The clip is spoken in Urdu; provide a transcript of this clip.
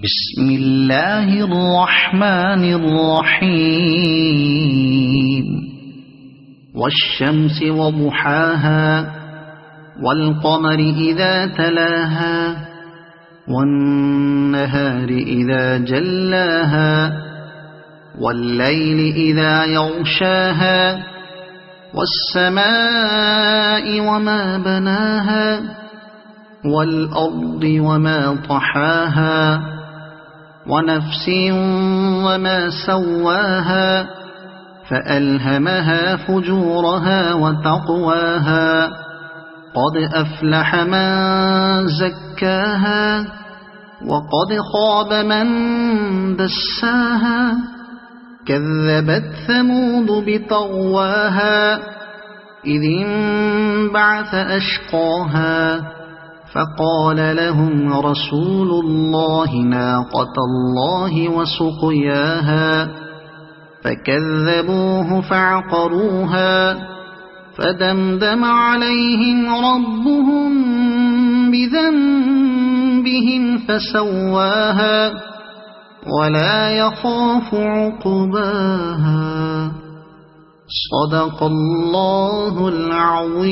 بسم الله الرحمن الرحيم والشمس وضحاها والقمر إذا تلاها والنهار إذا جلاها والليل إذا يغشاها والسماء وما بناها والأرض وما طحاها ونفس وما سواها فألهمها فجورها وتقواها قد أفلح من زكاها وقد خاب من دساها كذبت ثمود بطغواها إذ انبعث أشقاها فقال لهم رسول الله ناقة الله وسقياها فكذبوه فعقروها فدمدم عليهم ربهم بذنبهم فسواها ولا يخاف عقباها صدق الله العظيم.